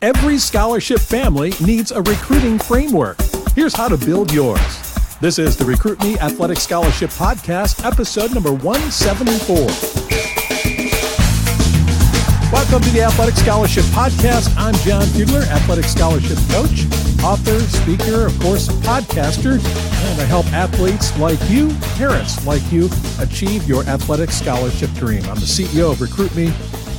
Every scholarship family needs a recruiting framework. Here's how to build yours. This is the Recruit Me Athletic Scholarship Podcast, episode number 174. Welcome to the Athletic Scholarship Podcast. I'm John Fugler, athletic scholarship coach, author, speaker, of course, podcaster, and I help athletes like you, parents like you, achieve your athletic scholarship dream. I'm the CEO of Recruit Me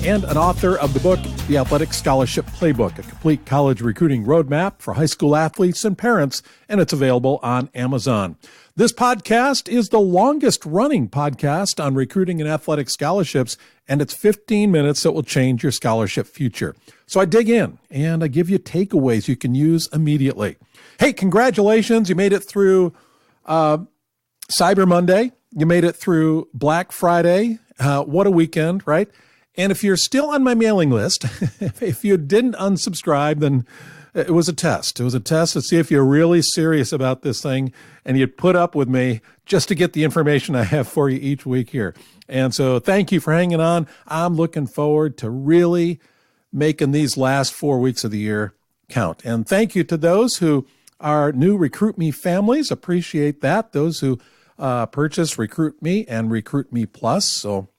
and an author of the book, The Athletic Scholarship Playbook, a complete college recruiting roadmap for high school athletes and parents, and it's available on Amazon. This podcast is the longest running podcast on recruiting and athletic scholarships, and it's 15 minutes that will change your scholarship future. So I dig in and I give you takeaways you can use immediately. Hey, congratulations. You made it through Cyber Monday. You made it through Black Friday. What a weekend, right? And if you're still on my mailing list, if you didn't unsubscribe, then it was a test. It was a test to see if you're really serious about this thing and you'd put up with me just to get the information I have for you each week here. And so thank you for hanging on. I'm looking forward to really making these last 4 weeks of the year count. And thank you to those who are new Recruit Me families. Appreciate that. Those who purchase Recruit Me and Recruit Me Plus. So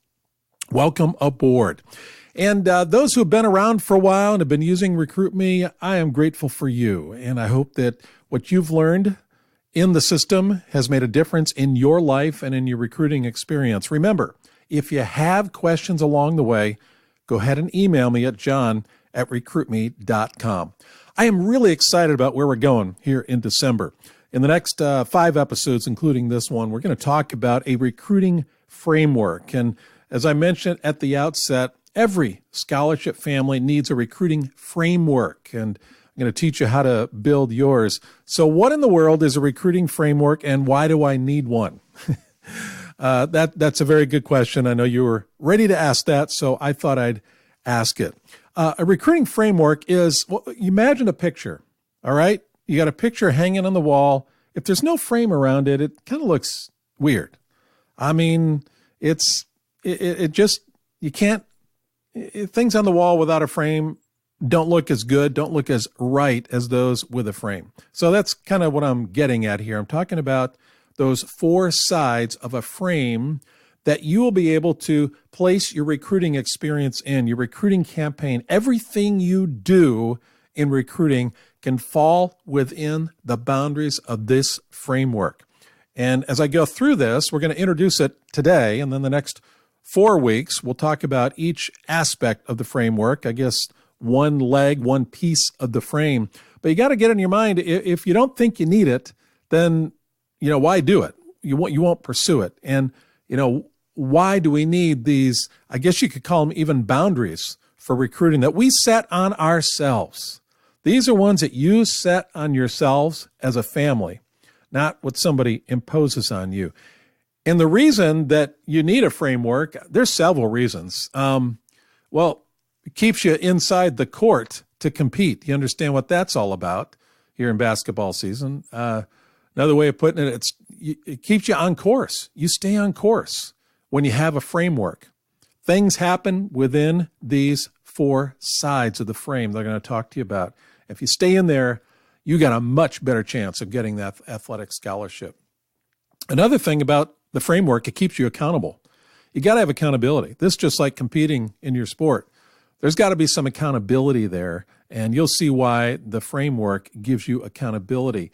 welcome aboard. And those who have been around for a while and have been using Recruit Me, I am grateful for you. And I hope that what you've learned in the system has made a difference in your life and in your recruiting experience. Remember, if you have questions along the way, go ahead and email me at john@recruitme.com. I am really excited about where we're going here in December. In the next 5 episodes, including this one, we're going to talk about a recruiting framework. And as I mentioned at the outset, every scholarship family needs a recruiting framework, and I'm going to teach you how to build yours. So what in the world is a recruiting framework, and why do I need one? That's a very good question. I know you were ready to ask that, so I thought I'd ask it. A recruiting framework is, well, imagine a picture, all right? You got a picture hanging on the wall. If there's no frame around it, it kind of looks weird. I mean, it just, you can't, things on the wall without a frame don't look as good, don't look as right as those with a frame. So that's kind of what I'm getting at here. I'm talking about those 4 sides of a frame that you will be able to place your recruiting experience in, your recruiting campaign. Everything you do in recruiting can fall within the boundaries of this framework. And as I go through this, we're going to introduce it today, and then the next 4 weeks, we'll talk about each aspect of the framework, I guess one leg, one piece of the frame. But you got to get in your mind, if you don't think you need it, then, why do it? You won't pursue it. And, why do we need these, I guess you could call them even boundaries for recruiting that we set on ourselves? These are ones that you set on yourselves as a family, not what somebody imposes on you. And the reason that you need a framework, there's several reasons. It keeps you inside the court to compete. You understand what that's all about here in basketball season. Another way of putting it, it keeps you on course. You stay on course when you have a framework. Things happen within these 4 sides of the frame they're going to talk to you about. If you stay in there, you got a much better chance of getting that athletic scholarship. Another thing about the framework, it keeps you accountable. You got to have accountability. This is just like competing in your sport. There's got to be some accountability there, and you'll see why the framework gives you accountability.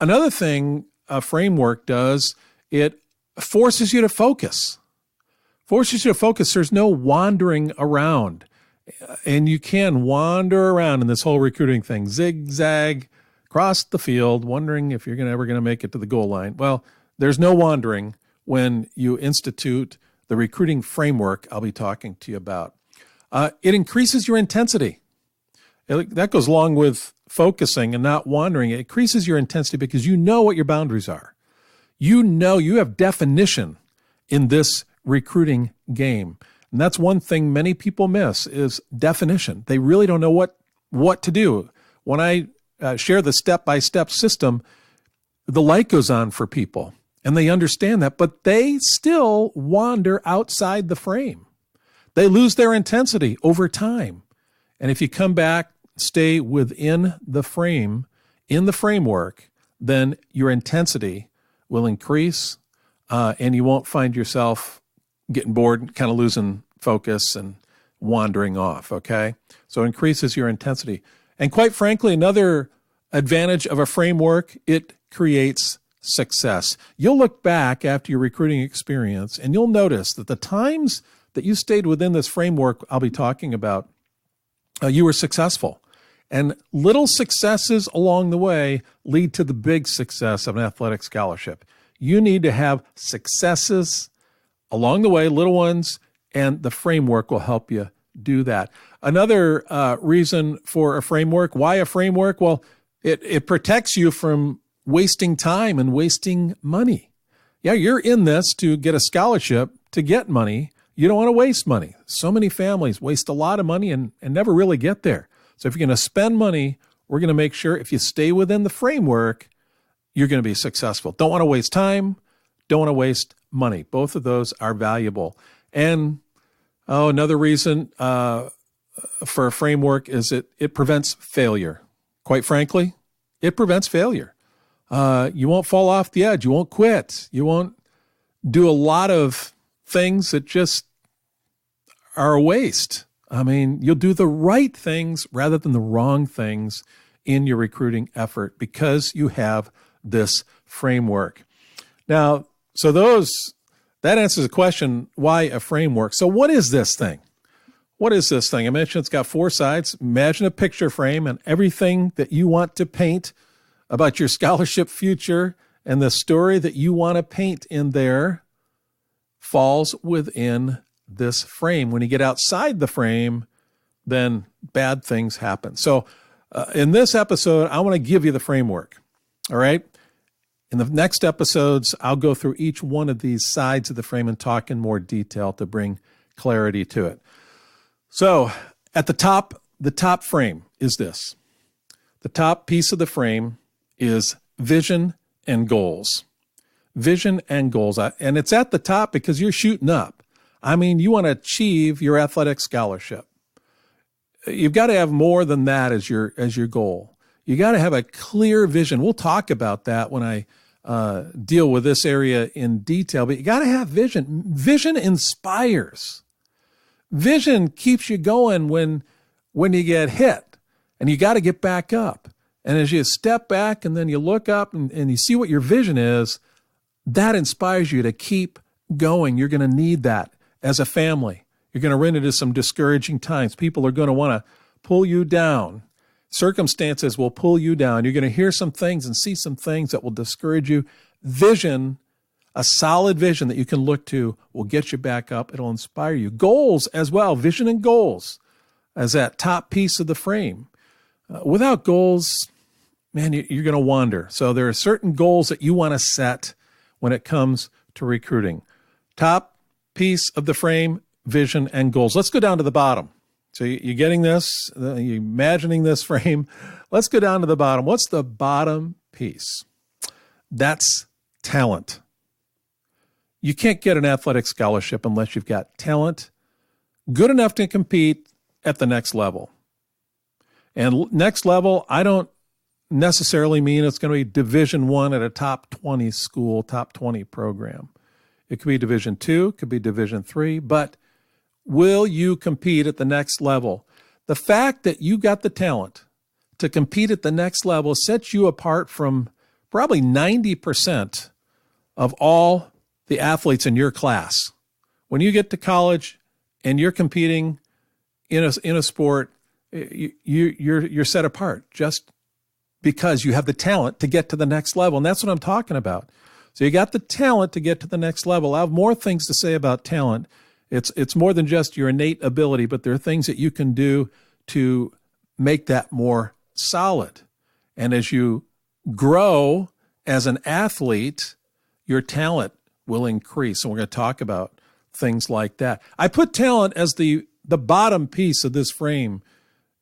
Another thing a framework does, it forces you to focus. There's no wandering around, and you can wander around in this whole recruiting thing, zigzag across the field, wondering if you're ever going to make it to the goal line. Well, there's no wandering when you institute the recruiting framework I'll be talking to you about. It increases your intensity. That goes along with focusing and not wandering. It increases your intensity because you know what your boundaries are. You know you have definition in this recruiting game. And that's one thing many people miss is definition. They really don't know what to do. When I share the step-by-step system, the light goes on for people and they understand that, but they still wander outside the frame. They lose their intensity over time. And if you come back stay within the frame, in the framework, then your intensity will increase, and you won't find yourself getting bored, kind of losing focus and wandering off, okay? So it increases your intensity. And quite frankly, another advantage of a framework, it creates success. You'll look back after your recruiting experience, and you'll notice that the times that you stayed within this framework I'll be talking about, you were successful. And little successes along the way lead to the big success of an athletic scholarship. You need to have successes along the way, little ones, and the framework will help you do that. Another reason for a framework, why a framework? Well, it protects you from wasting time and wasting money. Yeah, you're in this to get a scholarship, to get money. You don't want to waste money. So many families waste a lot of money and never really get there. So if you're going to spend money, we're going to make sure if you stay within the framework, you're going to be successful. Don't want to waste time. Don't want to waste money. Both of those are valuable. And another reason for a framework is it prevents failure. Quite frankly, it prevents failure. You won't fall off the edge. You won't quit. You won't do a lot of things that just are a waste. I mean, you'll do the right things rather than the wrong things in your recruiting effort because you have this framework. Now, so that answers the question, why a framework? So what is this thing? What is this thing? I mentioned it's got 4 sides. Imagine a picture frame, and everything that you want to paint about your scholarship future and the story that you want to paint in there falls within this frame. When you get outside the frame, then bad things happen. So in this episode, I want to give you the framework. All right. In the next episodes, I'll go through each one of these sides of the frame and talk in more detail to bring clarity to it. So at the top frame is this. The top piece of the frame is vision and goals. Vision and goals. And it's at the top because you're shooting up. I mean, you want to achieve your athletic scholarship. You've got to have more than that as your goal. You got to have a clear vision. We'll talk about that when I deal with this area in detail, but you got to have vision. Vision inspires. Vision keeps you going when you get hit, and you got to get back up. And as you step back and then you look up and you see what your vision is, that inspires you to keep going. You're going to need that as a family. You're going to run into some discouraging times. People are going to want to pull you down. Circumstances will pull you down. You're going to hear some things and see some things that will discourage you. Vision, a solid vision that you can look to, will get you back up. It'll inspire you. Goals as well, vision and goals as that top piece of the frame. Without goals, man, you're going to wander. So there are certain goals that you want to set when it comes to recruiting. Top piece of the frame, vision and goals. Let's go down to the bottom. So you're getting this, you're imagining this frame. Let's go down to the bottom. What's the bottom piece? That's talent. You can't get an athletic scholarship unless you've got talent good enough to compete at the next level. And next level, I don't necessarily mean it's going to be Division I at a top 20 school, top 20 program. It could be Division II, it could be Division III, but will you compete at the next level? The fact that you got the talent to compete at the next level sets you apart from probably 90% of all the athletes in your class. When you get to college and you're competing in a sport, you're set apart just because you have the talent to get to the next level. And that's what I'm talking about. So you got the talent to get to the next level. I have more things to say about talent. It's more than just your innate ability, but there are things that you can do to make that more solid. And as you grow as an athlete, your talent will increase. And we're going to talk about things like that. I put talent as the bottom piece of this frame.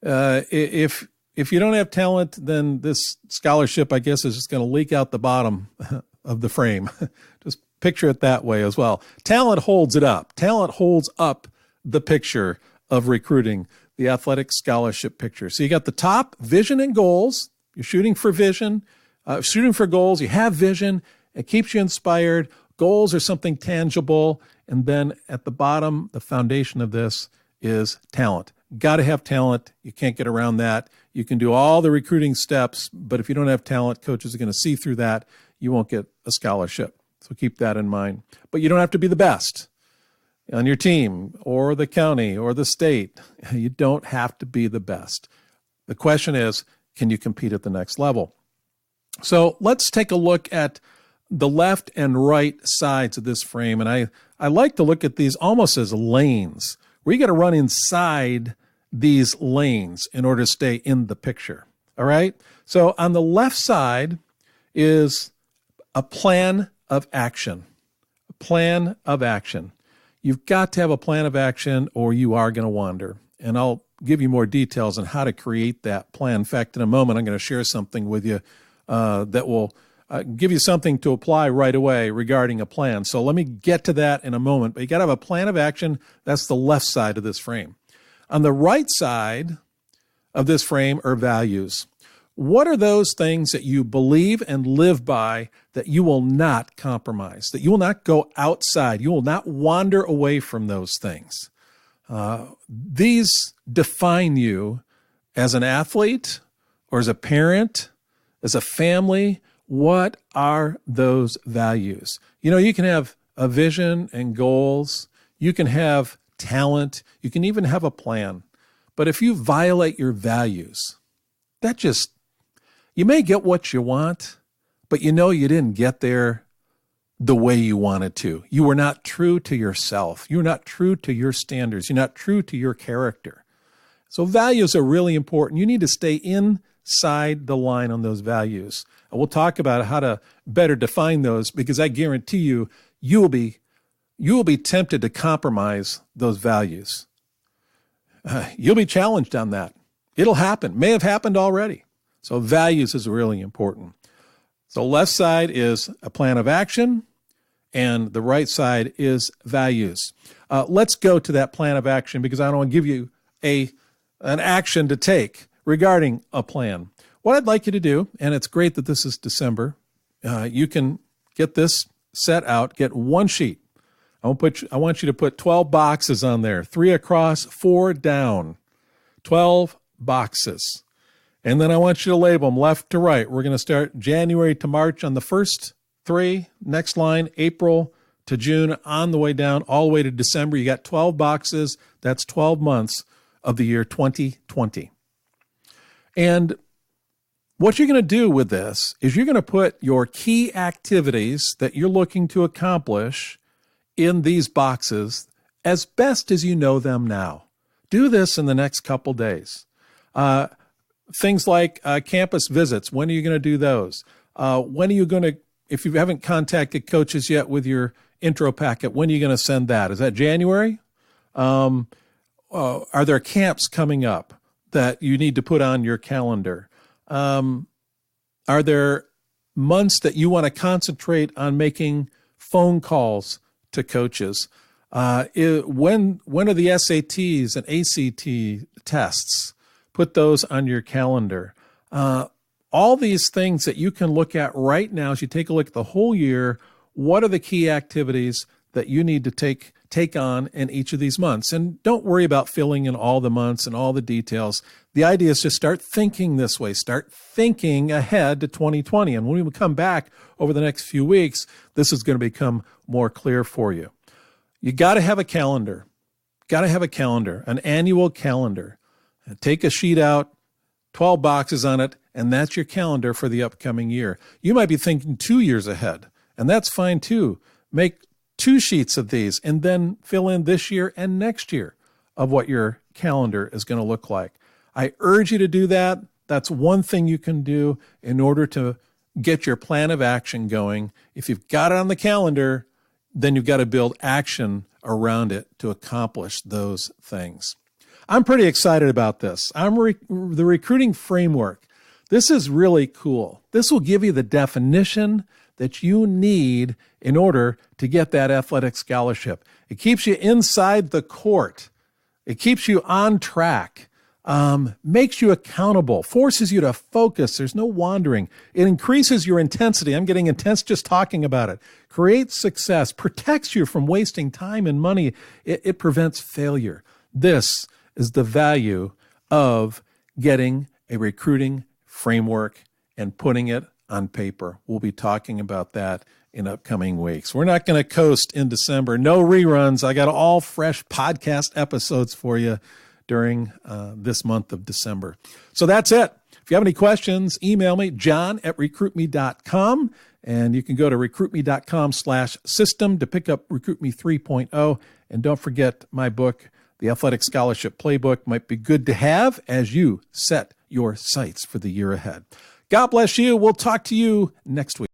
If you don't have talent, then this scholarship, I guess, is just going to leak out the bottom of the frame. Just picture it that way as well. Talent holds it up. Talent holds up the picture of recruiting. the athletic scholarship picture. So you got the top, vision and goals. You're shooting for vision, shooting for goals. You have vision. It keeps you inspired. Goals are something tangible. And then at the bottom, the foundation of this is talent. Got to have talent. You can't get around that. You can do all the recruiting steps, but if you don't have talent, coaches are going to see through that. You won't get a scholarship. So keep that in mind. But you don't have to be the best on your team or the county or the state. You don't have to be the best. The question is, can you compete at the next level? So let's take a look at the left and right sides of this frame. And I like to look at these almost as lanes, where you got to run inside these lanes in order to stay in the picture. All right? So on the left side is a plan of action. A plan of action. You've got to have a plan of action or you are going to wander. And I'll give you more details on how to create that plan. In fact, in a moment, I'm going to share something with you that will give you something to apply right away regarding a plan. So let me get to that in a moment. But you got to have a plan of action. That's the left side of this frame. On the right side of this frame are values. What are those things that you believe and live by that you will not compromise, that you will not go outside, you will not wander away from those things? These define you as an athlete or as a parent, as a family. What are those values? You know, you can have a vision and goals. You can have talent. You can even have a plan. But if you violate your values, you may get what you want, but you know you didn't get there the way you wanted to. You were not true to yourself. You're not true to your standards. You're not true to your character. So values are really important. You need to stay inside the line on those values. And we'll talk about how to better define those, because I guarantee you, you will be tempted to compromise those values. You'll be challenged on that. It'll happen. May have happened already. So values is really important. So left side is a plan of action, and the right side is values. Let's go to that plan of action, because I want to give you an action to take regarding a plan. What I'd like you to do, and it's great that this is December, you can get this set out, get one sheet. I want you to put 12 boxes on there, 3 across, 4 down, 12 boxes. And then I want you to label them left to right. We're going to start January to March on the first 3, next line, April to June, on the way down, all the way to December. You got 12 boxes. That's 12 months of the year 2020. And what you're going to do with this is you're going to put your key activities that you're looking to accomplish in these boxes as best as you know them now. Do this in the next couple days. Things like campus visits. When are you going to do those? When are you going to, if you haven't contacted coaches yet with your intro packet, when are you going to send that? Is that January? Are there camps coming up that you need to put on your calendar? Are there months that you want to concentrate on making phone calls to coaches? When are the SATs and ACT tests? Put those on your calendar. All these things that you can look at right now as you take a look at the whole year. What are the key activities that you need to take on in each of these months? And don't worry about filling in all the months and all the details. The idea is to start thinking this way. Start thinking ahead to 2020. And when we come back over the next few weeks, this is going to become more clear for you. You got to have a calendar. Got to have a calendar, an annual calendar. Take a sheet out, 12 boxes on it, and that's your calendar for the upcoming year. You might be thinking 2 years ahead, and that's fine too. Make 2 sheets of these and then fill in this year and next year of what your calendar is going to look like. I urge you to do that. That's one thing you can do in order to get your plan of action going. If you've got it on the calendar, then you've got to build action around it to accomplish those things. I'm pretty excited about this. The recruiting framework. This is really cool. This will give you the definition that you need in order to get that athletic scholarship. It keeps you inside the court. It keeps you on track, makes you accountable, forces you to focus. There's no wandering. It increases your intensity. I'm getting intense just talking about it. Creates success, protects you from wasting time and money. It prevents failure. This is the value of getting a recruiting framework and putting it on paper. We'll be talking about that in upcoming weeks. We're not going to coast in December. No reruns. I got all fresh podcast episodes for you during this month of December. So that's it. If you have any questions, email me, john@recruitme.com. And you can go to recruitme.com/system to pick up RecruitMe 3.0. And don't forget my book, The Athletic Scholarship Playbook, might be good to have as you set your sights for the year ahead. God bless you. We'll talk to you next week.